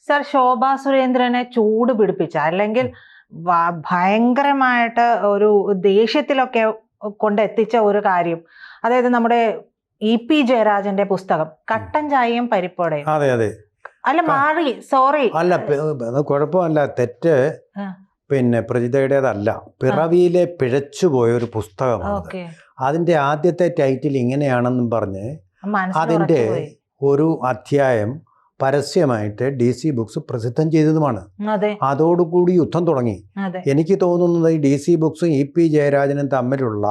Sir, Shobha സുരേന്ദ്രനെ ചൂട് പിടിപ്പിച്ച അല്ലെങ്കിൽ ഭയങ്കരമായിട്ട് ഒരു ദേഷ്യത്തിലൊക്കെ കൊണ്ടെത്തിച്ച ഒരു കാര്യം, അതായത് നമ്മുടെ EP ജയരാജന്റെ പുസ്തകം കട്ടൻ ചായയും പരിപ്പോടെയും. അതെ അതെ അല്ല മാറി സോറി അല്ല കുഴപ്പമല്ല, തെറ്റ് പിന്നെ പ്രജിതയുടേതല്ല, പിറവിയിലെ പിഴച്ചുപോയ ഒരു പുസ്തകമാണ്. അതിന്റെ ആദ്യത്തെ ടൈറ്റിൽ ഇങ്ങനെയാണെന്നും പറഞ്ഞ് അതിന്റെ ഒരു അധ്യായം പരസ്യമായിട്ട് DC ബുക്സ് പ്രസിദ്ധം ചെയ്തതുമാണ്. അതോടുകൂടി യുദ്ധം തുടങ്ങി. എനിക്ക് തോന്നുന്നത് DC ബുക്സും EP ജയരാജനും തമ്മിലുള്ള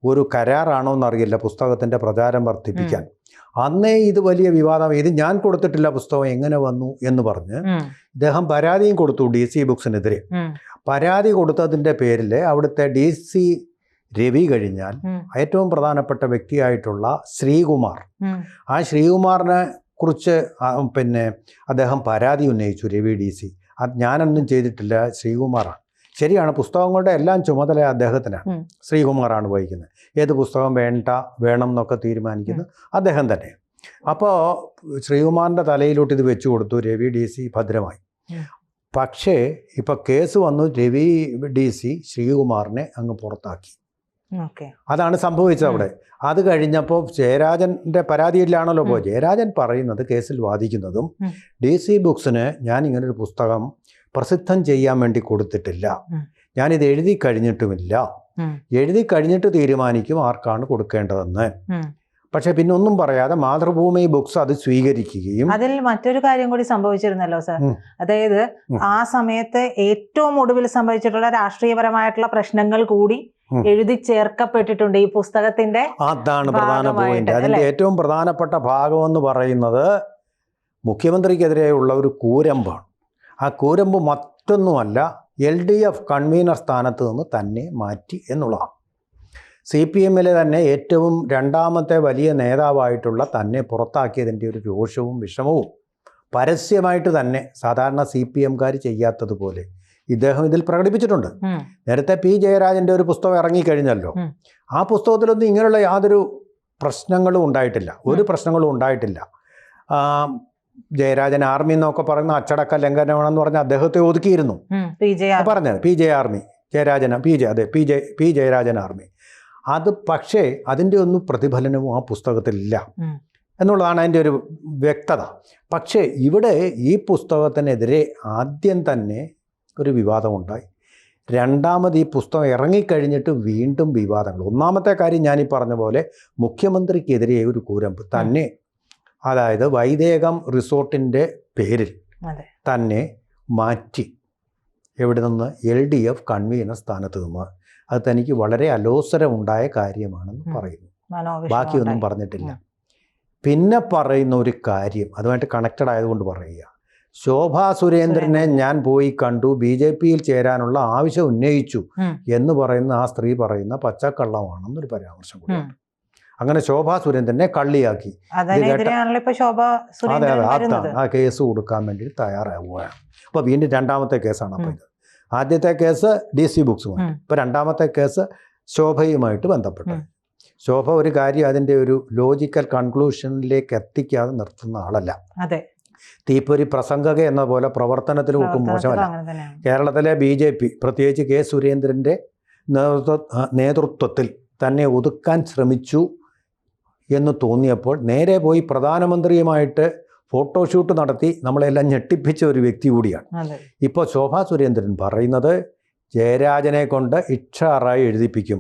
ഒരു കരാറാണോ എന്നറിയില്ല പുസ്തകത്തിന്റെ പ്രചാരം വർദ്ധിപ്പിക്കാൻ. അന്നേ ഇത് വലിയ വിവാദം, ഇത് ഞാൻ കൊടുത്തിട്ടില്ല പുസ്തകം എങ്ങനെ വന്നു എന്ന് പറഞ്ഞ് ഇദ്ദേഹം പരാതിയും കൊടുത്തു DC ബുക്സിനെതിരെ. പരാതി കൊടുത്തതിൻ്റെ പേരിൽ അവിടുത്തെ DC രവി കഴിഞ്ഞാൽ ഏറ്റവും പ്രധാനപ്പെട്ട വ്യക്തിയായിട്ടുള്ള ശ്രീകുമാർ, ആ ശ്രീകുമാറിനെ കുറിച്ച് പിന്നെ അദ്ദേഹം പരാതി ഉന്നയിച്ചു. രവി DC അത് ഞാനൊന്നും ചെയ്തിട്ടില്ല, ശ്രീകുമാറാണ്. ശരിയാണ്, പുസ്തകങ്ങളുടെ എല്ലാം ചുമതല അദ്ദേഹത്തിനാണ്, ശ്രീകുമാറാണ് വഹിക്കുന്നത്. ഏത് പുസ്തകം വേണം എന്നൊക്കെ തീരുമാനിക്കുന്നത് അദ്ദേഹം തന്നെ. അപ്പോൾ ശ്രീകുമാറിൻ്റെ തലയിലോട്ട് ഇത് വെച്ചു കൊടുത്തു. രവി DC ഭദ്രമായി. പക്ഷേ ഇപ്പം കേസ് വന്നു, രവി DC ശ്രീകുമാറിനെ അങ്ങ് പുറത്താക്കി. അതാണ് സംഭവിച്ചത് അവിടെ. അത് കഴിഞ്ഞപ്പോൾ ജയരാജൻ്റെ പരാതിയിലാണല്ലോ പോയി. ജയരാജൻ പറയുന്നത്, കേസിൽ വാദിക്കുന്നതും DC ബുക്സിന് ഞാൻ ഇങ്ങനൊരു പുസ്തകം പ്രസിദ്ധം ചെയ്യാൻ വേണ്ടി കൊടുത്തിട്ടില്ല, ഞാനിത് എഴുതി കഴിഞ്ഞിട്ടുമില്ല, എഴുതി കഴിഞ്ഞിട്ട് തീരുമാനിക്കും ആർക്കാണ് കൊടുക്കേണ്ടതെന്ന്. പക്ഷെ പിന്നെ ഒന്നും പറയാതെ മാതൃഭൂമി ബുക്സ് അത് സ്വീകരിക്കുകയും. അതിൽ മറ്റൊരു കാര്യം കൂടി സംഭവിച്ചിരുന്നല്ലോ സർ, അതായത് ആ സമയത്ത് ഏറ്റവും ഒടുവിൽ സംഭവിച്ചിട്ടുള്ള രാഷ്ട്രീയപരമായിട്ടുള്ള പ്രശ്നങ്ങൾ കൂടി എഴുതി ചേർക്കപ്പെട്ടിട്ടുണ്ട് ഈ പുസ്തകത്തിന്റെ. അതാണ് പ്രധാന പോയിന്റ്. അതിന്റെ ഏറ്റവും പ്രധാനപ്പെട്ട ഭാഗം എന്ന് പറയുന്നത് മുഖ്യമന്ത്രിക്കെതിരെയുള്ള ഒരു കൂരമ്പാണ്. ആ കൂരമ്പ് മറ്റൊന്നുമല്ല, LDF കൺവീനർ സ്ഥാനത്ത് നിന്ന് തന്നെ മാറ്റി എന്നുള്ളതാണ്. CPMലെ തന്നെ ഏറ്റവും രണ്ടാമത്തെ വലിയ നേതാവായിട്ടുള്ള തന്നെ പുറത്താക്കിയതിൻ്റെ ഒരു രോഷവും വിഷമവും പരസ്യമായിട്ട് തന്നെ സാധാരണ CPMകാർ ചെയ്യാത്തതുപോലെ ഇദ്ദേഹം ഇതിൽ പ്രകടിപ്പിച്ചിട്ടുണ്ട്. നേരത്തെ P ജയരാജൻ്റെ ഒരു പുസ്തകം ഇറങ്ങിക്കഴിഞ്ഞല്ലോ, ആ പുസ്തകത്തിലൊന്നും ഇങ്ങനെയുള്ള യാതൊരു പ്രശ്നങ്ങളും ഉണ്ടായിട്ടില്ല, ഒരു പ്രശ്നങ്ങളും ഉണ്ടായിട്ടില്ല. ജയരാജൻ ആർമി എന്നൊക്കെ പറയുന്ന അച്ചടക്ക ലംഘനമാണെന്ന് പറഞ്ഞ് അദ്ദേഹത്തെ ഒതുക്കിയിരുന്നു പറഞ്ഞത്. P Jayarajan army. അത് പക്ഷേ അതിൻ്റെ ഒന്നും പ്രതിഫലനവും ആ പുസ്തകത്തിലില്ല എന്നുള്ളതാണ് അതിൻ്റെ ഒരു വ്യക്തത. പക്ഷേ ഇവിടെ ഈ പുസ്തകത്തിനെതിരെ ആദ്യം തന്നെ ഒരു വിവാദമുണ്ടായി. രണ്ടാമത് ഈ പുസ്തകം ഇറങ്ങിക്കഴിഞ്ഞിട്ട് വീണ്ടും വിവാദങ്ങൾ. ഒന്നാമത്തെ കാര്യം ഞാനീ പറഞ്ഞ പോലെ മുഖ്യമന്ത്രിക്കെതിരെ ഒരു കൂരമ്പ് തന്നെ, അതായത് വൈദേകം റിസോർട്ടിൻ്റെ പേരിൽ തന്നെ മാറ്റി. എവിടെ നിന്ന്? LDF കൺവീനർ സ്ഥാനത്ത് നിന്ന്. അത് തനിക്ക് വളരെ അലോസരമുണ്ടായ കാര്യമാണെന്ന് പറയുന്നു. ബാക്കിയൊന്നും പറഞ്ഞിട്ടില്ല. പിന്നെ പറയുന്ന ഒരു കാര്യം അതുമായിട്ട് കണക്റ്റഡ് ആയതുകൊണ്ട് പറയുക, ശോഭാ സുരേന്ദ്രനെ ഞാൻ പോയി കണ്ടു, BJPയിൽ ചേരാനുള്ള ആവശ്യം ഉന്നയിച്ചു എന്ന് പറയുന്ന ആ സ്ത്രീ പറയുന്ന പച്ചക്കള്ളമാണെന്നൊരു പരാമർശം കൂടിയുണ്ട്. അങ്ങനെ ശോഭാ സുരേന്ദ്രനെ കള്ളിയാക്കി ആ കേസ് കൊടുക്കാൻ വേണ്ടി തയ്യാറാവുകയാണ്. അപ്പോൾ വീണ്ടും രണ്ടാമത്തെ കേസാണ്. അപ്പോൾ ഇത് ആദ്യത്തെ കേസ് DC ബുക്സുമായിട്ട്, ഇപ്പോൾ രണ്ടാമത്തെ കേസ് ശോഭയുമായിട്ട് ബന്ധപ്പെട്ട്. ശോഭ ഒരു കാര്യം അതിൻ്റെ ഒരു ലോജിക്കൽ കൺക്ലൂഷനിലേക്ക് എത്തിക്കാതെ നിർത്തുന്ന ആളല്ല. തീപ്പൊരി പ്രസംഗക എന്ന പോലെ പ്രവർത്തനത്തിൽ ഒട്ടും മോശമല്ല. കേരളത്തിലെ BJP പ്രത്യേകിച്ച് K സുരേന്ദ്രൻ്റെ നേതൃത്വത്തിൽ തന്നെ ഒതുക്കാൻ ശ്രമിച്ചു എന്ന് തോന്നിയപ്പോൾ നേരെ പോയി പ്രധാനമന്ത്രിയുമായിട്ട് ഫോട്ടോഷൂട്ട് നടത്തി നമ്മളെല്ലാം ഞെട്ടിപ്പിച്ച ഒരു വ്യക്തി കൂടിയാണ്. ഇപ്പോൾ ശോഭാ സുരേന്ദ്രൻ പറയുന്നത് ജയരാജനെ കൊണ്ട് ഇക്ഷാറായി എഴുതിപ്പിക്കും,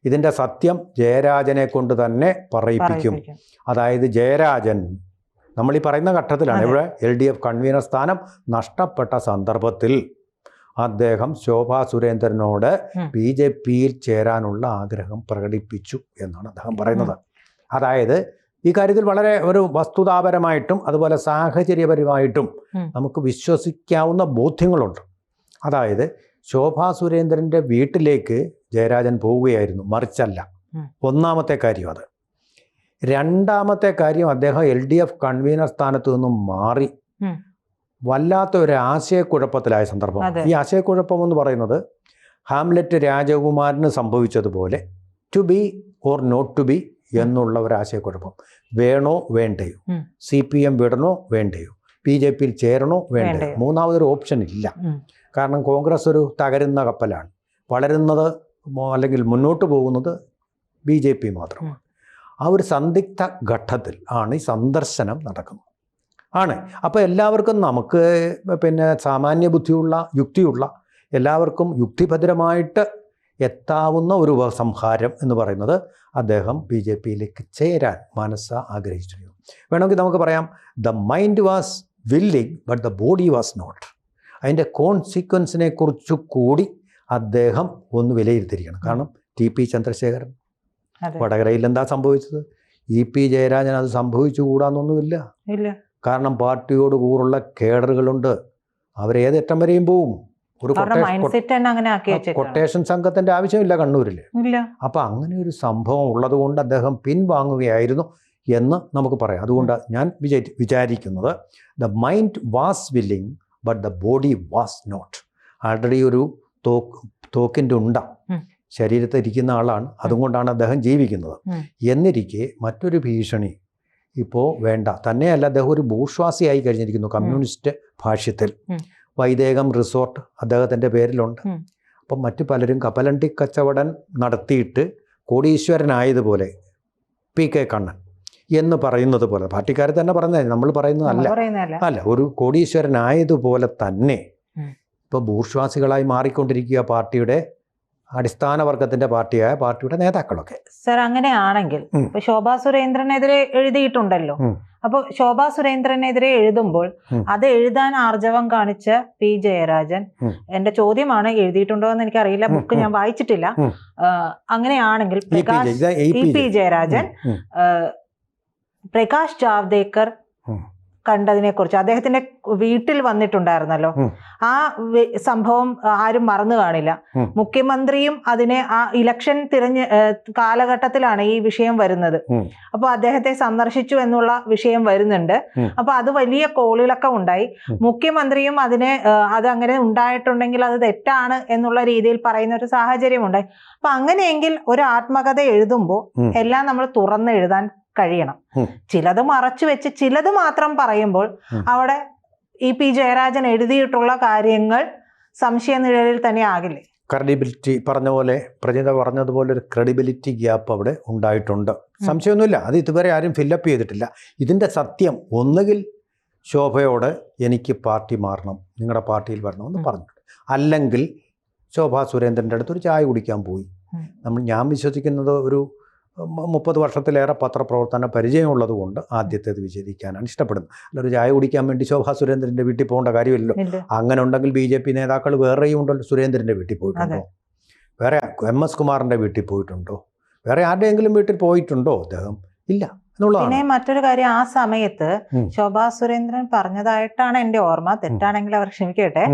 ഇതിൻ്റെ സത്യം ജയരാജനെ കൊണ്ട് തന്നെ പറയിപ്പിക്കും. അതായത് ജയരാജൻ നമ്മളീ പറയുന്ന ഘട്ടത്തിലാണ്. ഇവിടെ LDF കൺവീനർ സ്ഥാനം നഷ്ടപ്പെട്ട സന്ദർഭത്തിൽ അദ്ദേഹം ശോഭാ സുരേന്ദ്രനോട് BJPയിൽ ചേരാനുള്ള ആഗ്രഹം പ്രകടിപ്പിച്ചു എന്നാണ് അദ്ദേഹം പറയുന്നത്. അതായത് ഈ കാര്യത്തിൽ വളരെ ഒരു വസ്തുതാപരമായിട്ടും അതുപോലെ സാഹചര്യപരമായിട്ടും നമുക്ക് വിശ്വസിക്കാവുന്ന ബോധ്യങ്ങളുണ്ട്. അതായത് ശോഭാ സുരേന്ദ്രൻ്റെ വീട്ടിലേക്ക് ജയരാജൻ പോവുകയായിരുന്നു, മറിച്ചല്ല. ഒന്നാമത്തെ കാര്യം അത്. രണ്ടാമത്തെ കാര്യം, അദ്ദേഹം LDF കൺവീനർ സ്ഥാനത്ത് നിന്നും മാറി വല്ലാത്ത ഒരു ആശയക്കുഴപ്പത്തിലായ സന്ദർഭം. ഈ ആശയക്കുഴപ്പം എന്ന് പറയുന്നത് ഹാംലെറ്റ് രാജകുമാരന് സംഭവിച്ചതുപോലെ to be or not to be എന്നുള്ള ഒരു ആശയക്കുഴപ്പം. വേണോ വേണ്ടയോ, CPM വിടണോ വേണ്ടയോ, BJP യിൽ ചേരണോ വേണ്ടേ? മൂന്നാമതൊരു ഓപ്ഷൻ ഇല്ല. കാരണം കോൺഗ്രസ് ഒരു തകരുന്ന കപ്പലാണ്. വളരുന്നത് അല്ലെങ്കിൽ മുന്നോട്ട് പോകുന്നത് BJP മാത്രമാണ്. ആ ഒരു സന്ദിഗ്ധ ഘട്ടത്തിൽ ആണ് ഈ സന്ദർശനം നടക്കുന്നത്. അപ്പോൾ എല്ലാവർക്കും നമുക്ക് പിന്നെ സാമാന്യ ബുദ്ധിയുള്ള യുക്തിയുള്ള എല്ലാവർക്കും യുക്തിഭദ്രമായിട്ട് എത്താവുന്ന ഒരു ഉപസംഹാരം എന്ന് പറയുന്നത് അദ്ദേഹം BJP യിലേക്ക് ചേരാൻ മനസ്സ് ആഗ്രഹിച്ചിരുന്നു. വേണമെങ്കിൽ നമുക്ക് പറയാം, the mind was willing but the body was not. അതിൻ്റെ കോൺസിക്വൻസിനെ കുറിച്ച് കൂടി അദ്ദേഹം ഒന്ന് വിലയിരുത്തിയിരിക്കണം. കാരണം TP ചന്ദ്രശേഖരൻ വടകരയിൽ എന്താ സംഭവിച്ചത്? EP ജയരാജൻ അത് സംഭവിച്ചുകൂടാന്നൊന്നുമില്ല. കാരണം പാർട്ടിയോട് കൂറുള്ള കേഡറുകളുണ്ട്. അവരേതറ്റം വരെയും പോവും. ഒരു കൊട്ടേഷൻ സംഘത്തിൻ്റെ ആവശ്യമില്ല കണ്ണൂരിൽ. അപ്പം അങ്ങനെ ഒരു സംഭവം ഉള്ളത് കൊണ്ട് അദ്ദേഹം പിൻവാങ്ങുകയായിരുന്നു എന്ന് നമുക്ക് പറയാം. അതുകൊണ്ട് ഞാൻ വിചാരിക്കുന്നത് the mind was willing but the body was not. Already ഒരു തോക്കിൻ്റെ ഉണ്ട ശരീരത്തിൽ ഇരിക്കുന്ന ആളാണ്. അതുകൊണ്ടാണ് അദ്ദേഹം ജീവിക്കുന്നത്. എന്നിരിക്കെ മറ്റൊരു ഭീഷണി ഇപ്പോൾ വേണ്ട. തന്നെയല്ല, അദ്ദേഹം ഒരു ബൂർഷ്വാസിയായി കഴിഞ്ഞിരിക്കുന്നു. കമ്മ്യൂണിസ്റ്റ് ഭാഷ്യത്തിൽ വൈദേകം റിസോർട്ട് അദ്ദേഹത്തിൻ്റെ പേരിലുണ്ട്. അപ്പം മറ്റു പലരും കപ്പലണ്ടി കച്ചവടം നടത്തിയിട്ട് കോടീശ്വരനായതുപോലെ PK കണ്ണൻ എന്ന് പറയുന്നത് പോലെ, പാർട്ടിക്കാർ തന്നെ പറഞ്ഞത്, നമ്മൾ പറയുന്നതല്ല, ഒരു കോടീശ്വരനായതുപോലെ തന്നെ ഇപ്പോൾ ബൂർഷ്വാസികളായി മാറിക്കൊണ്ടിരിക്കുക പാർട്ടിയുടെ അടിസ്ഥാന വർഗത്തിന്റെ പാർട്ടിയായ പാർട്ടിയുടെ നേതാക്കളൊക്കെ. സർ, അങ്ങനെയാണെങ്കിൽ ശോഭാ സുരേന്ദ്രനെതിരെ എഴുതിയിട്ടുണ്ടല്ലോ. അപ്പോൾ ശോഭാ സുരേന്ദ്രനെതിരെ എഴുതുമ്പോൾ അത് എഴുതാൻ ആർജവം കാണിച്ച P ജയരാജൻ, എന്റെ ചോദ്യമാണ്, എഴുതിയിട്ടുണ്ടോ എന്ന് എനിക്കറിയില്ല, ബുക്ക് ഞാൻ വായിച്ചിട്ടില്ല. അങ്ങനെയാണെങ്കിൽ EP ജയരാജൻ പ്രകാശ് ജാവ്ദേക്കർ കണ്ടതിനെ കുറിച്ച് അദ്ദേഹത്തിന്റെ വീട്ടിൽ വന്നിട്ടുണ്ടായിരുന്നല്ലോ. ആ സംഭവം ആരും മറന്നു കാണില്ല. മുഖ്യമന്ത്രിയും അതിനെ ആ ഇലക്ഷൻ കാലഘട്ടത്തിലാണ് ഈ വിഷയം വരുന്നത്. അപ്പൊ അദ്ദേഹത്തെ സന്ദർശിച്ചു എന്നുള്ള വിഷയം വരുന്നുണ്ട്. അപ്പൊ അത് വലിയ കോളിളക്കം ഉണ്ടായി. മുഖ്യമന്ത്രിയും അത് അങ്ങനെ ഉണ്ടായിട്ടുണ്ടെങ്കിൽ അത് തെറ്റാണ് എന്നുള്ള രീതിയിൽ പറയുന്ന ഒരു സാഹചര്യം ഉണ്ടായി. അപ്പൊ അങ്ങനെയെങ്കിൽ ഒരു ആത്മകഥ എഴുതുമ്പോൾ എല്ലാം നമ്മൾ തുറന്ന് എഴുതാൻ കഴിയണം. ചിലത് മറച്ചു വെച്ച് ചിലത് മാത്രം പറയുമ്പോൾ അവിടെ EP ജയരാജൻ എഴുതിയിട്ടുള്ള കാര്യങ്ങൾ സംശയനിഴലിൽ തന്നെ ആകില്ലേ? ക്രെഡിബിലിറ്റി പറഞ്ഞ പോലെ, പ്രജിത പറഞ്ഞതുപോലെ ഒരു ക്രെഡിബിലിറ്റി ഗ്യാപ്പ് അവിടെ ഉണ്ടായിട്ടുണ്ട്. സംശയമൊന്നുമില്ല. അത് ഇതുവരെ ആരും ഫില്ലപ്പ് ചെയ്തിട്ടില്ല. ഇതിൻ്റെ സത്യം ഒന്നുകിൽ ശോഭയോട് എനിക്ക് പാർട്ടി മാറണം, നിങ്ങളുടെ പാർട്ടിയിൽ വരണമെന്ന് പറഞ്ഞിട്ടുണ്ട്. അല്ലെങ്കിൽ ശോഭാ സുരേന്ദ്രൻ്റെ അടുത്ത് ഒരു ചായ കുടിക്കാൻ പോയി. ഞാൻ വിശ്വസിക്കുന്നത് ഒരു 30 വർഷത്തിലേറെ പത്രപ്രവർത്തന പരിചയമുള്ളത് കൊണ്ട് ആദ്യത്തേത് വിച്ഛേദിക്കാനാണ് ഇഷ്ടപ്പെടുന്നത്. അല്ല, ഒരു ചായ കുടിക്കാൻ വേണ്ടി ശോഭാ സുരേന്ദ്രൻ്റെ വീട്ടിൽ പോകേണ്ട കാര്യമില്ലല്ലോ. അങ്ങനെ ഉണ്ടെങ്കിൽ BJP നേതാക്കൾ വേറെയും ഉണ്ടല്ലോ. സുരേന്ദ്രൻ്റെ വീട്ടിൽ പോയിട്ടുണ്ടോ? വേറെ MS കുമാറിൻ്റെ വീട്ടിൽ പോയിട്ടുണ്ടോ? വേറെ ആരുടെയെങ്കിലും വീട്ടിൽ പോയിട്ടുണ്ടോ അദ്ദേഹം? ഇല്ല. പിന്നെ മറ്റൊരു കാര്യം, ആ സമയത്ത് ശോഭാ സുരേന്ദ്രൻ പറഞ്ഞതായിട്ടാണ് എൻ്റെ ഓർമ്മ, തെറ്റാണെങ്കിൽ അവർ ക്ഷമിക്കട്ടെ.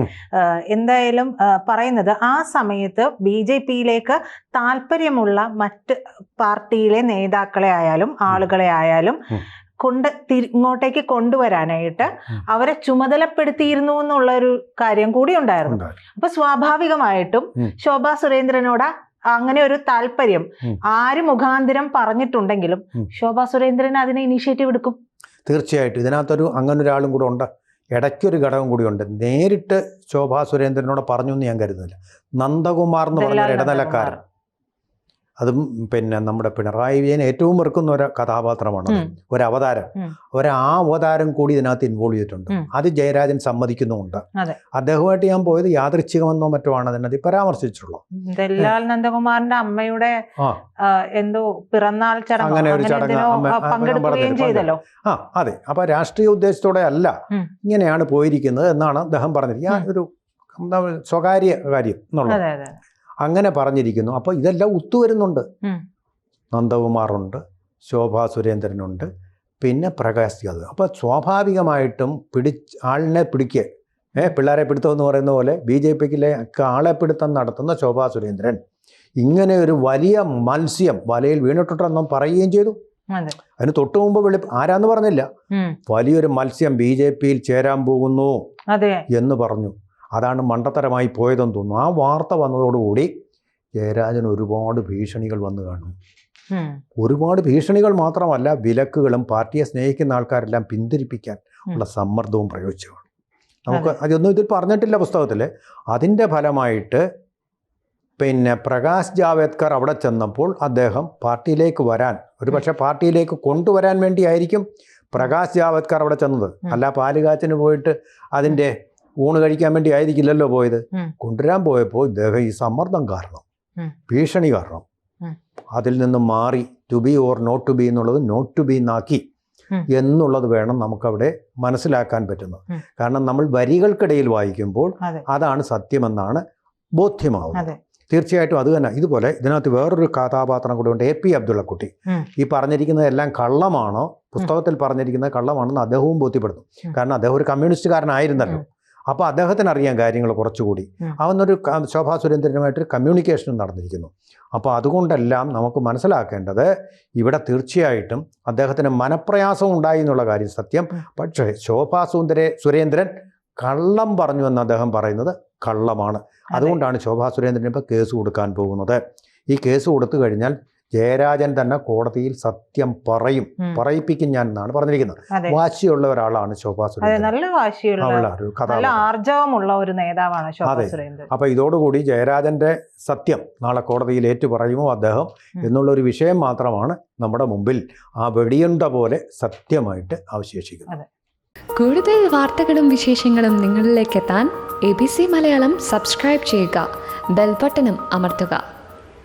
എന്തായാലും പറയുന്നത്, ആ സമയത്ത് BJP യിലേക്ക് താല്പര്യമുള്ള മറ്റ് പാർട്ടിയിലെ നേതാക്കളെ ആയാലും ആളുകളെ ആയാലും ഇങ്ങോട്ടേക്ക് കൊണ്ടുവരാനായിട്ട് അവരെ ചുമതലപ്പെടുത്തിയിരുന്നു എന്നുള്ളൊരു കാര്യം കൂടി ഉണ്ടായിരുന്നു. അപ്പൊ സ്വാഭാവികമായിട്ടും ശോഭാ സുരേന്ദ്രനോട് അങ്ങനെ ഒരു താല്പര്യം ആര് മുഖാന്തരം പറഞ്ഞിട്ടുണ്ടെങ്കിലും ശോഭാ സുരേന്ദ്രൻ അതിനെ ഇനിഷ്യേറ്റീവ് എടുക്കും. തീർച്ചയായിട്ടും ഇതിനകത്തൊരു അങ്ങനെ ഒരാളും കൂടെ ഉണ്ട്. ഇടയ്ക്കൊരു ഘടകം കൂടിയുണ്ട്. നേരിട്ട് ശോഭാ സുരേന്ദ്രനോട് പറഞ്ഞു എന്ന് ഞാൻ കരുതുന്നില്ല. നന്ദകുമാർ എന്ന് പറഞ്ഞ ഇടനിലക്കാരൻ, അതും പിന്നെ നമ്മുടെ പിണറായി വിജയൻ ഏറ്റവും വെറുക്കുന്ന ഒരു കഥാപാത്രമാണ്, ഒരു അവതാരം. ആ അവതാരം കൂടി ഇതിനകത്ത് ഇൻവോൾവ് ചെയ്തിട്ടുണ്ട്. അത് ജയരാജൻ സമ്മതിക്കുന്നുമുണ്ട്. അദ്ദേഹമായിട്ട് ഞാൻ പോയത് യാദൃച്ഛികമെന്നോ മറ്റോ ആണ് അതിനകത്ത് പരാമർശിച്ചിട്ടുള്ളത്. ദല്ലാൽ നന്ദകുമാറിന്റെ അമ്മയുടെ എന്തോ പിറന്നാൾ അങ്ങനെ ഒരു ചടങ്ങ്. അതെ. അപ്പൊ രാഷ്ട്രീയ ഉദ്ദേശത്തോടെ അല്ല ഇങ്ങനെയാണ് പോയിരിക്കുന്നത് എന്നാണ് അദ്ദേഹം പറഞ്ഞിരിക്കുന്നത്. ഒരു സ്വകാര്യ കാര്യം എന്നുള്ളത് അങ്ങനെ പറഞ്ഞിരിക്കുന്നു. അപ്പോൾ ഇതെല്ലാം ഒത്തുവരുന്നുണ്ട്. നന്ദകുമാറുണ്ട്, ശോഭാ സുരേന്ദ്രനുണ്ട്, പിന്നെ പ്രകാശ് ജാവ്ദേക്കർ. അപ്പോൾ സ്വാഭാവികമായിട്ടും ആളിനെ പിടിക്കുക, പിള്ളേരെ പിടുത്തം എന്ന് പറയുന്ന പോലെ BJPക്കിലെ ആളെ പിടുത്തം നടത്തുന്ന ശോഭാ സുരേന്ദ്രൻ ഇങ്ങനെ ഒരു വലിയ മത്സ്യം വലയിൽ വീണിട്ടുണ്ടെന്നും പറയുകയും ചെയ്തു. അതിന് തൊട്ടു മുമ്പ് ആരാന്ന് പറഞ്ഞില്ല, വലിയൊരു മത്സ്യം BJPയിൽ ചേരാൻ പോകുന്നു എന്ന് പറഞ്ഞു. അതാണ് മണ്ടത്തരമായി പോയതെന്ന് തോന്നുന്നു. ആ വാർത്ത വന്നതോടുകൂടി ജയരാജന് ഒരുപാട് ഭീഷണികൾ വന്നു കാണും. ഒരുപാട് ഭീഷണികൾ മാത്രമല്ല, വിലക്കുകളും പാർട്ടിയെ സ്നേഹിക്കുന്ന ആൾക്കാരെല്ലാം പിന്തിരിപ്പിക്കാൻ ഉള്ള സമ്മർദ്ദവും പ്രയോഗിച്ചതാണ്. നമുക്ക് അതൊന്നും ഇതിൽ പറഞ്ഞിട്ടില്ല പുസ്തകത്തിൽ. അതിൻ്റെ ഫലമായിട്ട് പിന്നെ പ്രകാശ് ജാവേദ്കർ അവിടെ ചെന്നപ്പോൾ അദ്ദേഹം പാർട്ടിയിലേക്ക് വരാൻ, ഒരു പക്ഷേ പാർട്ടിയിലേക്ക് കൊണ്ടുവരാൻ വേണ്ടിയായിരിക്കും പ്രകാശ് ജാവേദ്കർ അവിടെ ചെന്നത്. അല്ല പാലുകാച്ചിന് പോയിട്ട് അതിൻ്റെ ഊണ് കഴിക്കാൻ വേണ്ടി ആയിരിക്കില്ലല്ലോ പോയത്. കൊണ്ടുവരാൻ പോയപ്പോൾ ഇദ്ദേഹം ഈ സമ്മർദ്ദം കാരണം, ഭീഷണി കാരണം അതിൽ നിന്നും മാറി to be or not to be എന്നുള്ളത് നോട്ട് ടു ബി എന്നാക്കി എന്നുള്ളത് വേണം നമുക്കവിടെ മനസ്സിലാക്കാൻ പറ്റുന്നത്. കാരണം നമ്മൾ വരികൾക്കിടയിൽ വായിക്കുമ്പോൾ അതാണ് സത്യമെന്നാണ് ബോധ്യമാവുന്നത്. തീർച്ചയായിട്ടും അത് തന്നെ. ഇതുപോലെ ഇതിനകത്ത് വേറൊരു കഥാപാത്രം കൂടെ ഉണ്ട്, AP അബ്ദുള്ളക്കുട്ടി. ഈ പറഞ്ഞിരിക്കുന്നതെല്ലാം കള്ളമാണോ, പുസ്തകത്തിൽ പറഞ്ഞിരിക്കുന്നത് കള്ളമാണെന്ന് അദ്ദേഹവും ബോധ്യപ്പെടുന്നു. കാരണം അദ്ദേഹം ഒരു കമ്മ്യൂണിസ്റ്റുകാരനായിരുന്നല്ലോ. അപ്പോൾ അദ്ദേഹത്തിന് അറിയാൻ കാര്യങ്ങൾ കുറച്ചുകൂടി. അവനൊരു ശോഭാ സുരേന്ദ്രനുമായിട്ടൊരു കമ്മ്യൂണിക്കേഷനും നടന്നിരിക്കുന്നു. അപ്പോൾ അതുകൊണ്ടെല്ലാം നമുക്ക് മനസ്സിലാക്കേണ്ടത് ഇവിടെ തീർച്ചയായിട്ടും അദ്ദേഹത്തിന് മനപ്രയാസം ഉണ്ടായി എന്നുള്ള കാര്യം സത്യം. പക്ഷേ ശോഭാ സുരേന്ദ്രൻ കള്ളം പറഞ്ഞു എന്ന് അദ്ദേഹം പറയുന്നത് കള്ളമാണ്. അതുകൊണ്ടാണ് ശോഭാ സുരേന്ദ്രന് ഇപ്പോൾ കേസ് കൊടുക്കാൻ പോകുന്നത്. ഈ കേസ് കൊടുത്തു കഴിഞ്ഞാൽ ജയരാജൻ തന്നെ കോടതിയിൽ സത്യം പറയിപ്പിക്കും ഞാൻ എന്നാണ് പറഞ്ഞിരിക്കുന്നത്. വാശിയുള്ള ഒരാളാണ് ശോഭാ സുരേന്ദ്രൻ. നല്ല ആർജവമുള്ള ഒരു നേതാവാണ് ശോഭാ സുരേന്ദ്രൻ. അപ്പൊ ഇതോടുകൂടി ജയരാജന്റെ സത്യം നാളെ കോടതിയിൽ ഏറ്റു പറയുമോ അദ്ദേഹം എന്നുള്ളൊരു വിഷയം മാത്രമാണ് നമ്മുടെ മുമ്പിൽ ആ വെടിയുണ്ട പോലെ സത്യമായിട്ട് അവശേഷിക്കുന്നത്. കൂടുതൽ വാർത്തകളും വിശേഷങ്ങളും നിങ്ങളിലേക്ക് എത്താൻ ABC മലയാളം സബ്സ്ക്രൈബ് ചെയ്യുക, ബെൽ ബട്ടണും അമർത്തുക.